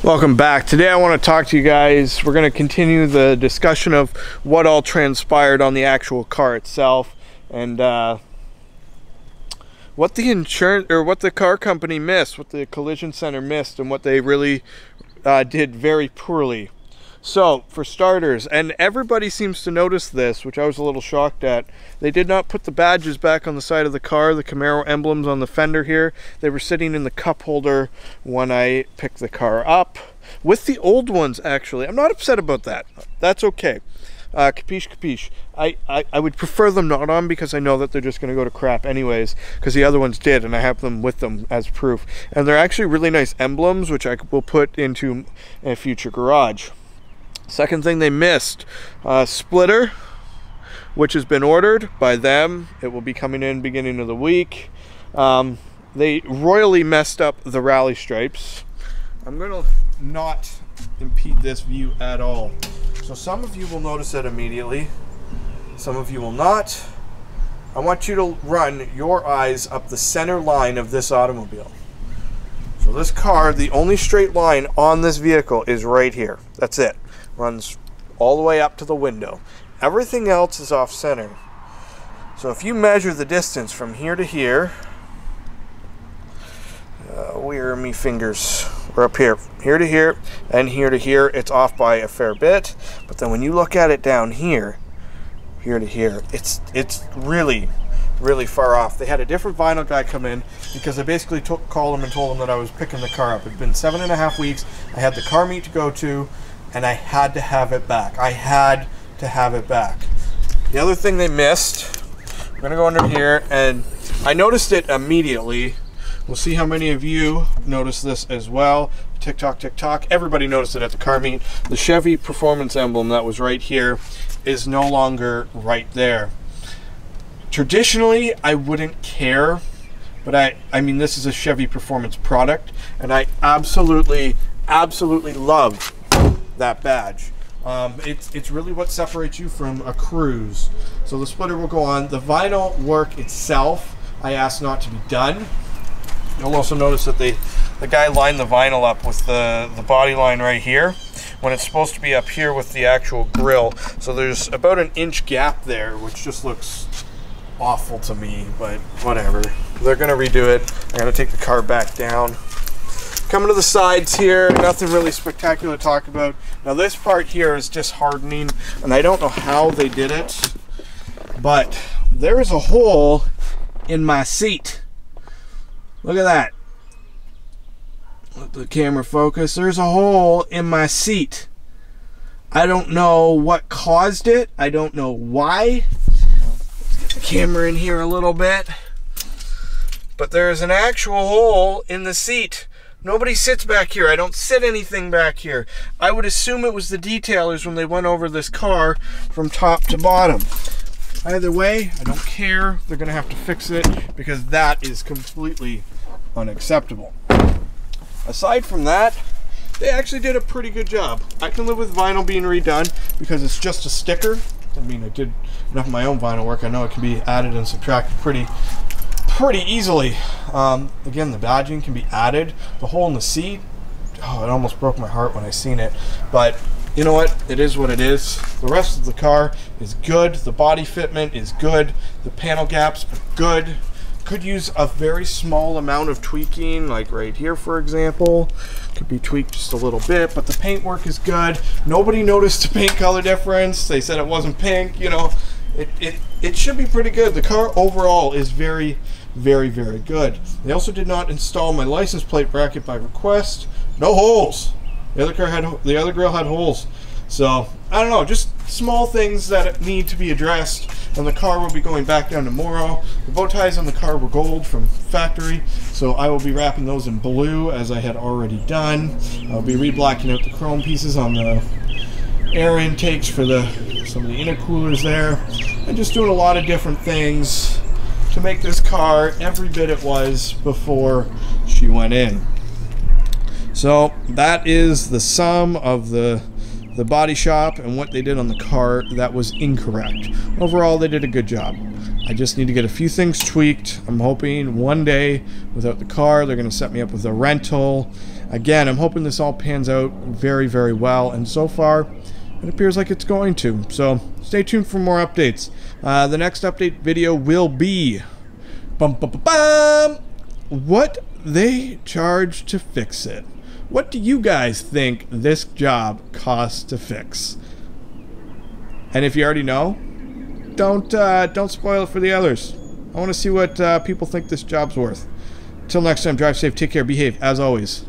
Welcome back. Today I want to talk to you guys. We're going to continue the discussion of what all transpired on the actual car itself and what the insurance or what the car company missed, what the collision center missed, and what they really did very poorly. So, for starters, and everybody seems to notice this, which I was a little shocked at, they did not put the badges back on the side of the car, the Camaro emblems on the fender here. They were sitting in the cup holder when I picked the car up. With the old ones, actually. I'm not upset about that. That's okay. Capiche, capiche. I would prefer them not on because I know that they're just going to go to crap anyways, because the other ones did, and I have them with them as proof. And they're actually really nice emblems, which I will put into a future garage. Second thing they missed, splitter, which has been ordered by them. It will be coming in beginning of the week. They royally messed up the rally stripes. I'm going to not impede this view at all. So some of you will notice it immediately. Some of you will not. I want you to run your eyes up the center line of this automobile. So this car, the only straight line on this vehicle is right here. That's it. Runs all the way up to the window. Everything else is off center. So if you measure the distance from here to here, where are me fingers? We're up here. Here to here and here to here, it's off by a fair bit. But then when you look at it down here, here to here, it's really far off. They had a different vinyl guy come in because I basically called him and told him that I was picking the car up. It'd been 7.5 weeks. I had the car meet to go to, and I had to have it back. I had to have it back. The other thing they missed, we're gonna go under here, and I noticed it immediately. We'll see how many of you noticed this as well. TikTok, TikTok. Everybody noticed it at the car meet. The Chevy Performance emblem that was right here is no longer right there. Traditionally, I wouldn't care, but I mean, this is a Chevy Performance product, and I absolutely love that badge. It's really what separates you from a cruise. So the splitter will go on. The vinyl work itself, I asked not to be done. You'll also notice that the guy lined the vinyl up with the body line right here when it's supposed to be up here with the actual grill. So there's about an inch gap there, which just looks awful to me, but whatever. They're gonna redo it. I'm gonna take the car back down. Coming to the sides here, nothing really spectacular to talk about. Now this part here is just hardening, and I don't know how they did it, but there is a hole in my seat. Look at that. Let the camera focus. There's a hole in my seat. I don't know what caused it. I don't know why. Let's get the camera in here a little bit. But there's an actual hole in the seat. Nobody sits back here. I don't sit anything back here. I would assume it was the detailers when they went over this car from top to bottom. Either way, I don't care. They're going to have to fix it because that is completely unacceptable. Aside from that, they actually did a pretty good job. I can live with vinyl being redone because it's just a sticker. I mean, I did enough of my own vinyl work. I know it can be added and subtracted pretty easily. Again, the badging can be added. The hole in the seat, oh, it almost broke my heart when I seen it. But you know what? It is what it is. The rest of the car is good. The body fitment is good. The panel gaps are good. Could use a very small amount of tweaking, like right here, for example. Could be tweaked just a little bit, but the paint work is good. Nobody noticed the paint color difference. They said it wasn't pink. You know, it should be pretty good. The car overall is very good. They also did not install my license plate bracket by request. No holes. The other grill had holes. So I don't know, just small things that need to be addressed, and the car will be going back down tomorrow. The bow ties on the car were gold from factory, so I will be wrapping those in blue as I had already done. I'll be re-blacking out the chrome pieces on the air intakes for some of the intercoolers there, and just doing a lot of different things to make this car every bit it was before she went in. So that is the sum of the body shop and what they did on the car that was incorrect. Overall, they did a good job. I just need to get a few things tweaked. I'm hoping one day, without the car, they're going to set me up with a rental. Again, I'm hoping this all pans out very, very well, and so far it appears like it's going to. So stay tuned for more updates. The next update video will be what they charge to fix it. What do you guys think this job costs to fix? And if you already know, don't spoil it for the others. I want to see what people think this job's worth. Till next time, drive safe, take care, behave, as always.